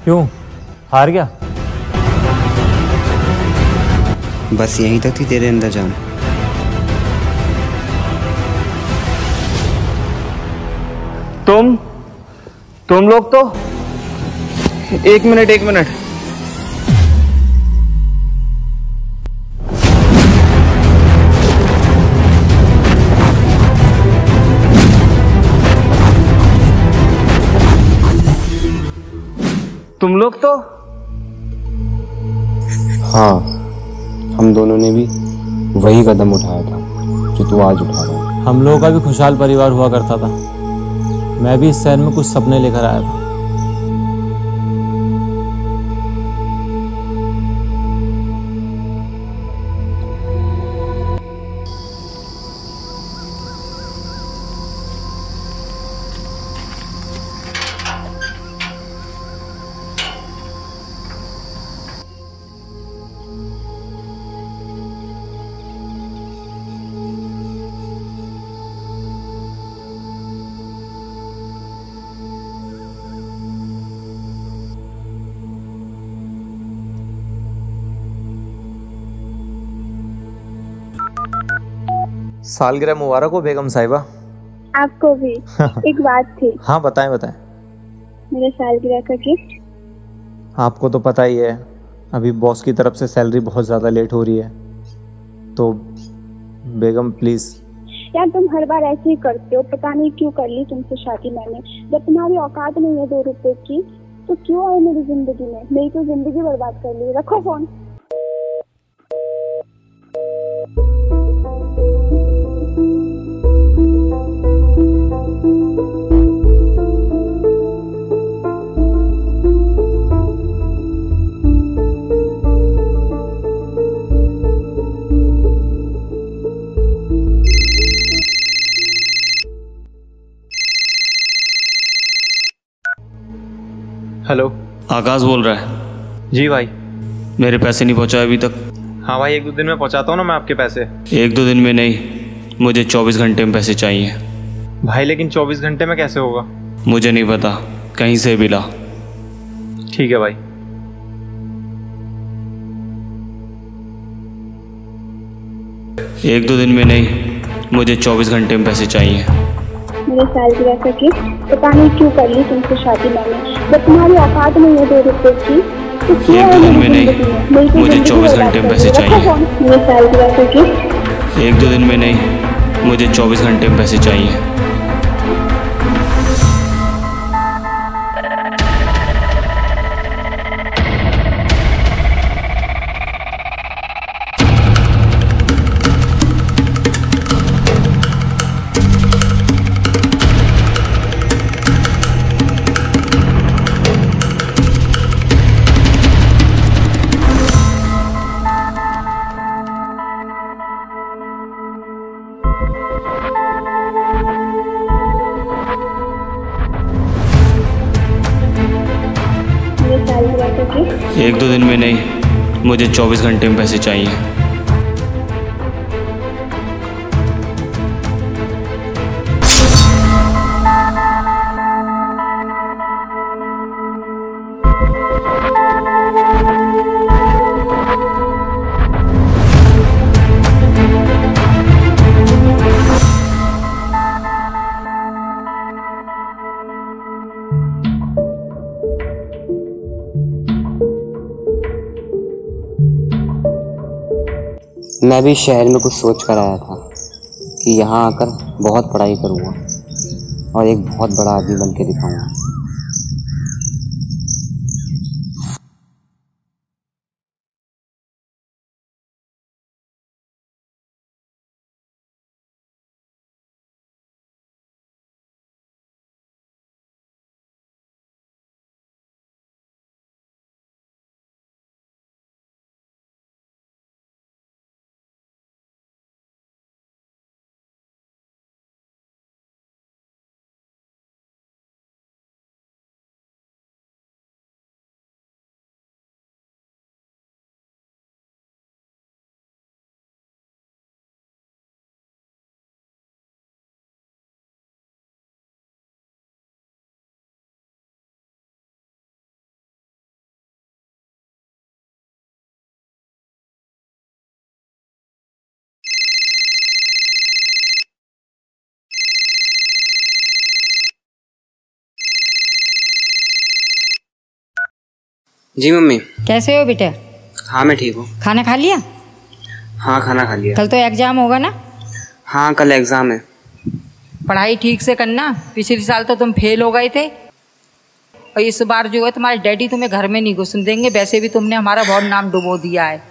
क्यों? हार गया? बस यहीं तक थी तेरे अंदर जान। तुम लोग तो एक मिनट तुम लोग तो हाँ, हम दोनों ने भी वही कदम उठाया था जो तू आज उठा रहा है। हम लोगों का भी खुशहाल परिवार हुआ करता था। मैं भी इस शहर में कुछ सपने लेकर आया था। सालगिरह मुबारक हो बेगम साहिबा। आपको भी। एक बात थी। हाँ बताएं बताएं। मेरा सालगिरह का गिफ्ट। आपको तो पता ही है, अभी बॉस की तरफ से सैलरी बहुत ज़्यादा लेट हो रही है, तो बेगम प्लीज़। यार तुम हर बार ऐसे ही करते हो, पता नहीं क्यों कर ली तुमसे शादी मैंने। जब तुम्हारी औकात नहीं है 2 रुपए की तो क्यों आए मेरी जिंदगी में? मेरी तो जिंदगी बर्बाद कर ली। रखो फोन। हेलो। आकाश बोल रहा है। जी भाई। मेरे पैसे नहीं पहुंचाए अभी तक। हाँ भाई, 1-2 दिन में पहुंचाता हूँ ना मैं आपके पैसे। 1-2 दिन में नहीं, मुझे 24 घंटे में पैसे चाहिए। भाई लेकिन 24 घंटे में कैसे होगा? मुझे नहीं पता, कहीं से भी ला। ठीक है भाई। एक दो दिन में नहीं, मुझे 24 घंटे में पैसे चाहिए। मेरे सालगिरह का गिफ्ट। पता नहीं क्यों कर ली तुमसे शादी मैंने। जब तुम्हारी औकात नहीं है 2 रुपए की तो क्यों एक दो आए दिन मेरी में नहीं, जिंदगी में? मेरी तो मुझे जिंदगी 24 बर्बाद घंटे में कर पैसे ली। रखो चाहिए। फोन। मेरे सालगिरह का गिफ्ट। 1-2 दिन में नहीं, मुझे 24 घंटे में पैसे चाहिए। मेरे सालगिरह का गिफ्ट। 1-2 दिन में नहीं, मुझे 24 घंटे में पैसे चाहिए। मैं भी शहर में कुछ सोच कर आया था कि यहाँ आकर बहुत पढ़ाई करूँगा और एक बहुत बड़ा आदमी बन के दिखाऊंगा। जी मम्मी। कैसे हो बेटा? हाँ मैं ठीक हूँ। खाना खा लिया? हाँ खाना खा लिया। कल तो एग्जाम होगा ना? हाँ कल एग्ज़ाम है। पढ़ाई ठीक से करना। पिछले साल तो तुम फेल हो गए थे और इस बार जो है तुम्हारे डैडी तुम्हें घर में नहीं घुसने देंगे। वैसे भी तुमने हमारा बहुत नाम डुबो दिया है।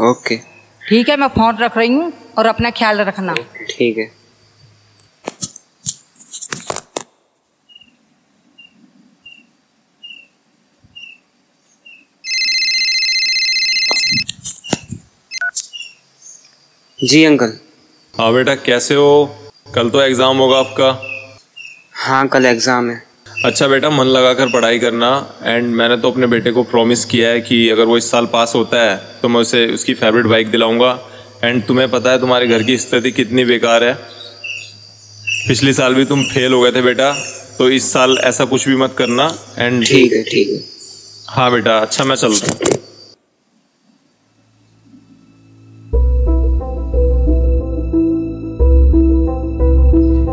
ओके ठीक है, मैं फ़ोन रख रही हूँ और अपना ख्याल रखना। ठीक है। जी अंकल। हाँ बेटा कैसे हो? कल तो एग्ज़ाम होगा आपका। हाँ कल एग्ज़ाम है। अच्छा बेटा मन लगाकर पढ़ाई करना। एंड मैंने तो अपने बेटे को प्रॉमिस किया है कि अगर वो इस साल पास होता है तो मैं उसे उसकी फेवरेट बाइक दिलाऊंगा। एंड तुम्हें पता है तुम्हारे घर की स्थिति कितनी बेकार है। पिछले साल भी तुम फेल हो गए थे बेटा, तो इस साल ऐसा कुछ भी मत करना। एंड ठीक है ठीक है। हाँ बेटा अच्छा मैं चल रहा हूँ।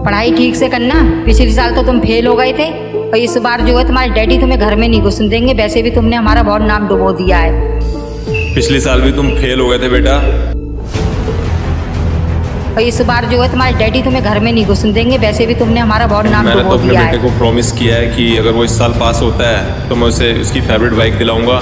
पढ़ाई ठीक से करना। पिछले साल तो तुम फेल हो गए थे और इस बार जो है तुम्हारे डैडी तुम्हें घर में नहीं घुसने देंगे। वैसे भी तुमने हमारा बहुत नाम डुबो दिया है। पिछले साल भी तुम फेल हो गए थे बेटा, और इस बार जो है तुम्हारे डैडी तुम्हें घर में नहीं घुसने देंगे। वैसे भी तुमने हमारा बहुत नाम मैंने तो डुबो अपने दिया बेटे है। को प्रॉमिस किया है कि अगर वो इस साल पास होता है तो मैं उसे उसकी फेवरेट बाइक दिलाऊंगा।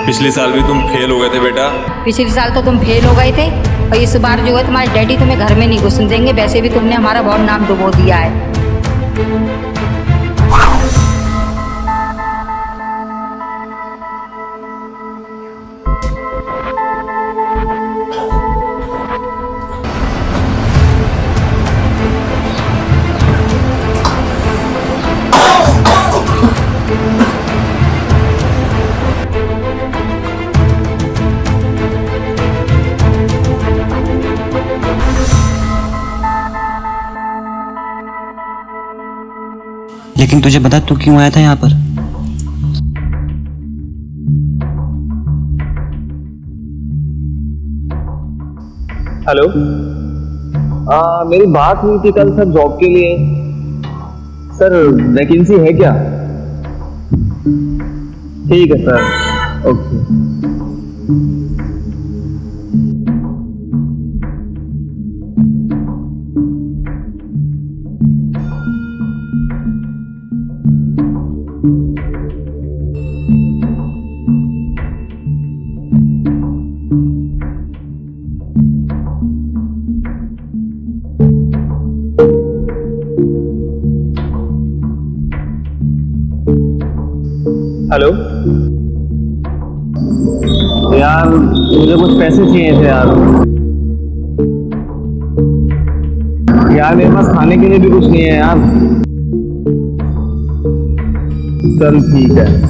पिछले साल भी तुम फेल हो गए थे बेटा, पिछले साल तो तुम फेल हो गए थे और इस बार जो है तुम्हारे डैडी तुम्हें घर में नहीं घुसने देंगे। वैसे भी तुमने हमारा बहुत नाम डुबो दिया है। लेकिन तुझे बता तू क्यों आया था यहाँ पर? हेलो, मेरी बात हुई थी कल सर जॉब के लिए। सर वैकेंसी है क्या? ठीक है सर, ओके। हेलो यार, मुझे कुछ पैसे चाहिए थे यार। मेरे पास खाने के लिए भी कुछ नहीं है यार। चल ठीक है।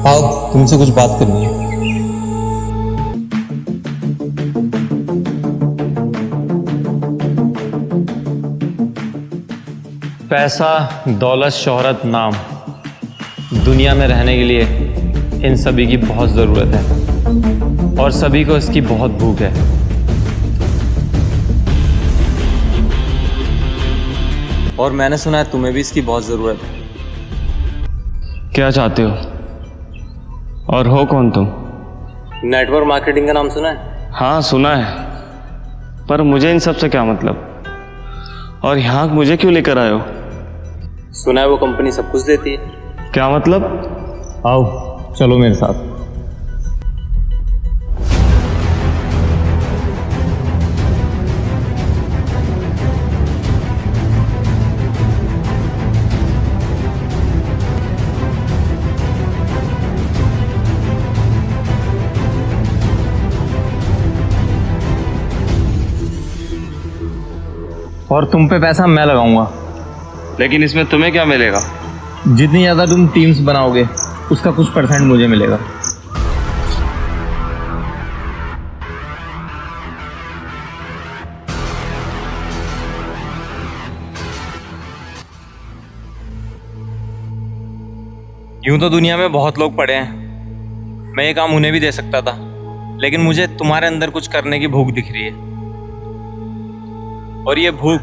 आओ तुमसे कुछ बात करनी है। पैसा, दौलत, शोहरत, नाम, दुनिया में रहने के लिए इन सभी की बहुत ज़रूरत है। और सभी को इसकी बहुत भूख है। और मैंने सुना है तुम्हें भी इसकी बहुत ज़रूरत है। क्या चाहते हो और हो कौन तुम? नेटवर्क मार्केटिंग का नाम सुना है? हाँ सुना है, पर मुझे इन सब से क्या मतलब? और यहाँ मुझे क्यों लेकर आए हो? सुना है वो कंपनी सब कुछ देती है। क्या मतलब? आओ चलो मेरे साथ। और तुम पे पैसा मैं लगाऊंगा। लेकिन इसमें तुम्हें क्या मिलेगा? जितनी ज़्यादा तुम टीम्स बनाओगे उसका कुछ % मुझे मिलेगा। यूं तो दुनिया में बहुत लोग पड़े हैं, मैं ये काम उन्हें भी दे सकता था, लेकिन मुझे तुम्हारे अंदर कुछ करने की भूख दिख रही है, और ये भूख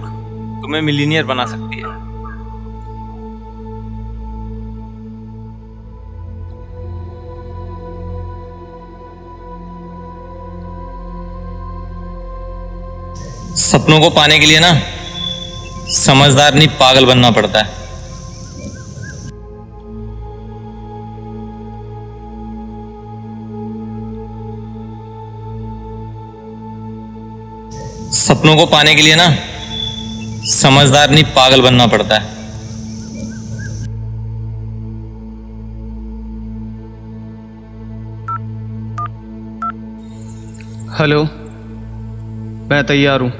तुम्हें मिलीनियर बना सकती है। सपनों को पाने के लिए ना समझदार नहीं पागल बनना पड़ता है। सपनों को पाने के लिए ना समझदार नहीं पागल बनना पड़ता है। हेलो, मैं तैयार हूँ।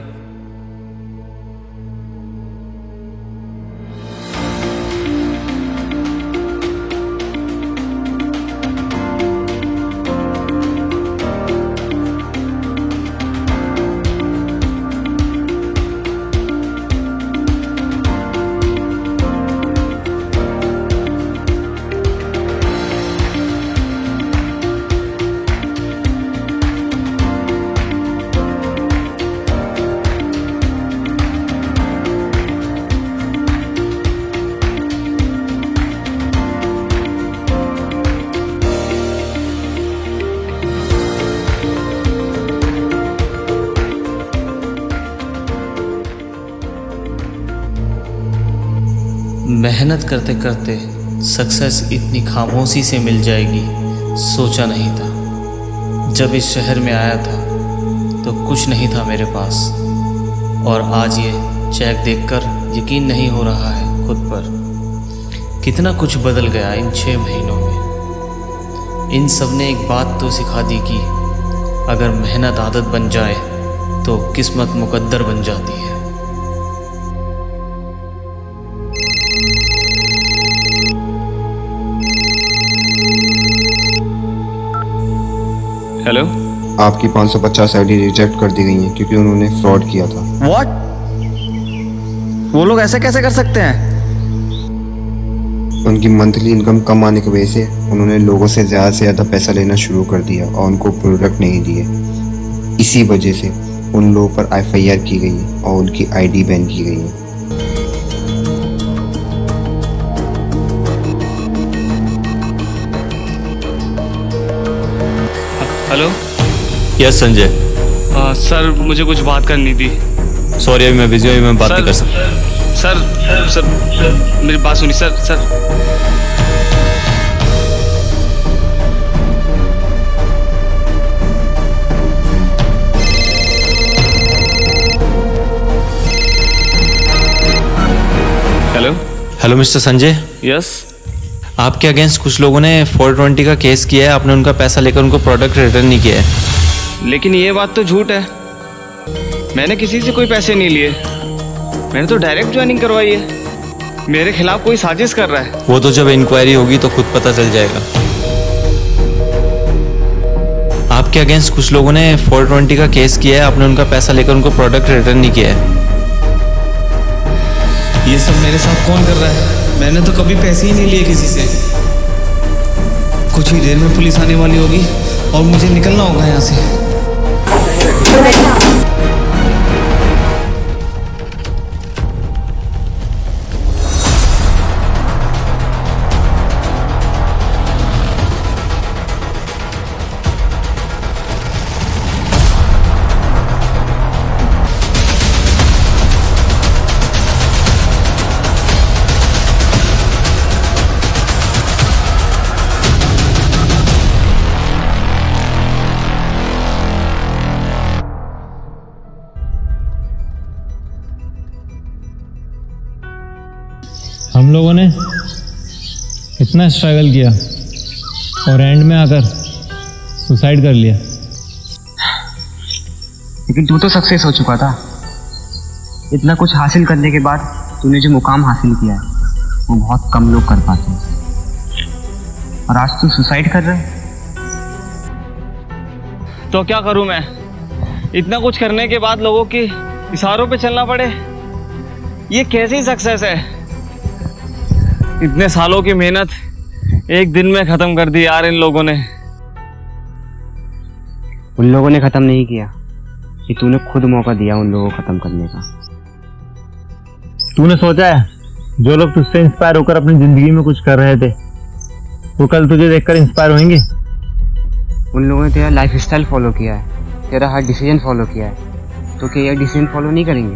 मेहनत करते करते सक्सेस इतनी खामोशी से मिल जाएगी सोचा नहीं था। जब इस शहर में आया था तो कुछ नहीं था मेरे पास, और आज ये चेक देखकर यकीन नहीं हो रहा है खुद पर। कितना कुछ बदल गया इन 6 महीनों में। इन सब ने एक बात तो सिखा दी कि अगर मेहनत आदत बन जाए तो किस्मत मुकद्दर बन जाती है। हेलो, आपकी 550 आईडी रिजेक्ट कर दी गई है क्योंकि उन्होंने फ्रॉड किया था। व्हाट? वो लोग ऐसा कैसे कर सकते हैं? उनकी मंथली इनकम कम आने की वजह से उन्होंने लोगों से ज़्यादा पैसा लेना शुरू कर दिया और उनको प्रोडक्ट नहीं दिए। इसी वजह से उन लोगों पर FIR की गई है और उनकी आईडी बैन की गई है। हेलो। यस संजय। सर मुझे कुछ बात करनी थी। सॉरी अभी मैं बिजी हूँ, मैं बात नहीं कर सकता। सर मेरी बात सुनिए sir. Hello mister Sanjay. Yes. आपके अगेंस्ट कुछ लोगों ने 420 का केस किया है। आपने उनका पैसा लेकर उनको प्रोडक्ट रिटर्न नहीं किया है। लेकिन ये बात तो झूठ है, मैंने किसी से कोई पैसे नहीं लिए। मैंने तो डायरेक्ट ज्वाइनिंग करवाई है। मेरे खिलाफ कोई साजिश कर रहा है। वो तो जब इंक्वायरी होगी तो खुद पता चल जाएगा। आपके अगेंस्ट कुछ लोगों ने 420 का केस किया है। आपने उनका पैसा लेकर उनको प्रोडक्ट रिटर्न नहीं किया है। ये सब मेरे साथ कौन कर रहा है? मैंने तो कभी पैसे ही नहीं लिए किसी से। कुछ ही देर में पुलिस आने वाली होगी और मुझे निकलना होगा यहाँ से। हम लोगों ने इतना स्ट्रगल किया और एंड में आकर सुसाइड कर लिया। लेकिन तू तो सक्सेस हो चुका था। इतना कुछ हासिल करने के बाद तूने जो मुकाम हासिल किया है वो बहुत कम लोग कर पाते हैं, और आज तू सुसाइड कर रहा है। तो क्या करूं मैं? इतना कुछ करने के बाद लोगों के इशारों पे चलना पड़े, ये कैसी सक्सेस है? इतने सालों की मेहनत एक दिन में खत्म कर दी यार इन लोगों ने। उन लोगों ने खत्म नहीं किया, कि तूने खुद मौका दिया उन लोगों को खत्म करने का। तूने सोचा है जो लोग तुझसे इंस्पायर होकर अपनी जिंदगी में कुछ कर रहे थे वो कल तुझे देखकर इंस्पायर होंगे? उन लोगों ने तेरा लाइफ स्टाइल फॉलो किया है, तेरा हर डिसीजन फॉलो किया है, तो क्या ये डिसीजन फॉलो नहीं करेंगे?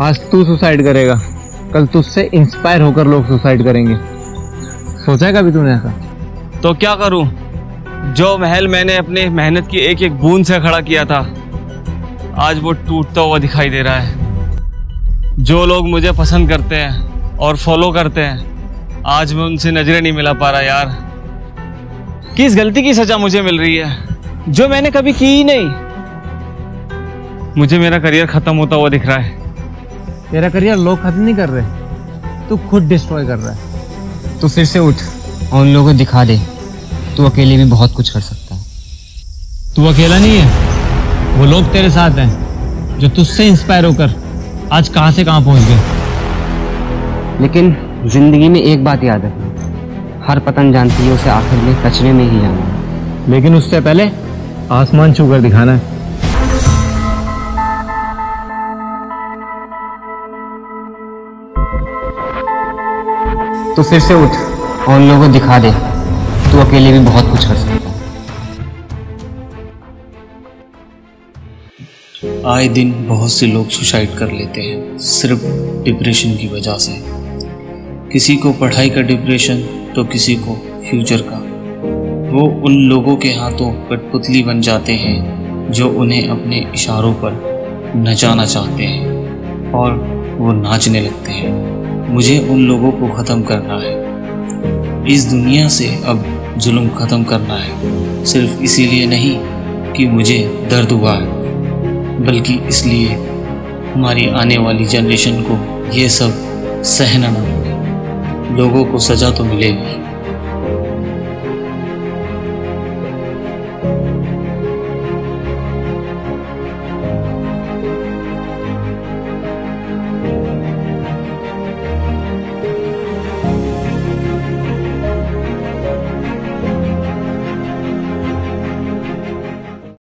आज तू सुसाइड करेगा, कल तुझसे इंस्पायर होकर लोग सुसाइड करेंगे। सोचा है कभी तूने ऐसा? तो क्या करूं? जो महल मैंने अपने मेहनत की एक एक बूंद से खड़ा किया था आज वो टूटता हुआ दिखाई दे रहा है। जो लोग मुझे पसंद करते हैं और फॉलो करते हैं आज मैं उनसे नजरें नहीं मिला पा रहा यार। किस गलती की सजा मुझे मिल रही है जो मैंने कभी की ही नहीं? मुझे मेरा करियर खत्म होता हुआ दिख रहा है। तेरा करियर लोग खत्म नहीं कर रहे, तू खुद डिस्ट्रॉय कर रहा है। तू फिर से उठ और उन लोगों को दिखा दे तू अकेले भी बहुत कुछ कर सकता है। तू अकेला नहीं है, वो लोग तेरे साथ हैं जो तुझसे इंस्पायर होकर आज कहां से कहां पहुंच गए। लेकिन जिंदगी में एक बात याद रखना, हर पतंग जानती है उसे आखिर में कचरे में ही जाना है। लेकिन उससे पहले आसमान छूकर दिखाना है। तो फिर से उठ और उन लोगों को दिखा दे तू अकेले भी बहुत कुछ कर सकता है। आए दिन बहुत से लोग सुसाइड कर लेते हैं सिर्फ डिप्रेशन की वजह से। किसी को पढ़ाई का डिप्रेशन तो किसी को फ्यूचर का। वो उन लोगों के हाथों कठपुतली बन जाते हैं जो उन्हें अपने इशारों पर नचाना चाहते हैं और वो नाचने लगते हैं। मुझे उन लोगों को ख़त्म करना है। इस दुनिया से अब जुल्म ख़त्म करना है, सिर्फ इसीलिए नहीं कि मुझे दर्द हुआ है बल्कि इसलिए हमारी आने वाली जनरेशन को ये सब सहना न पड़े। लोगों को सज़ा तो मिलेगी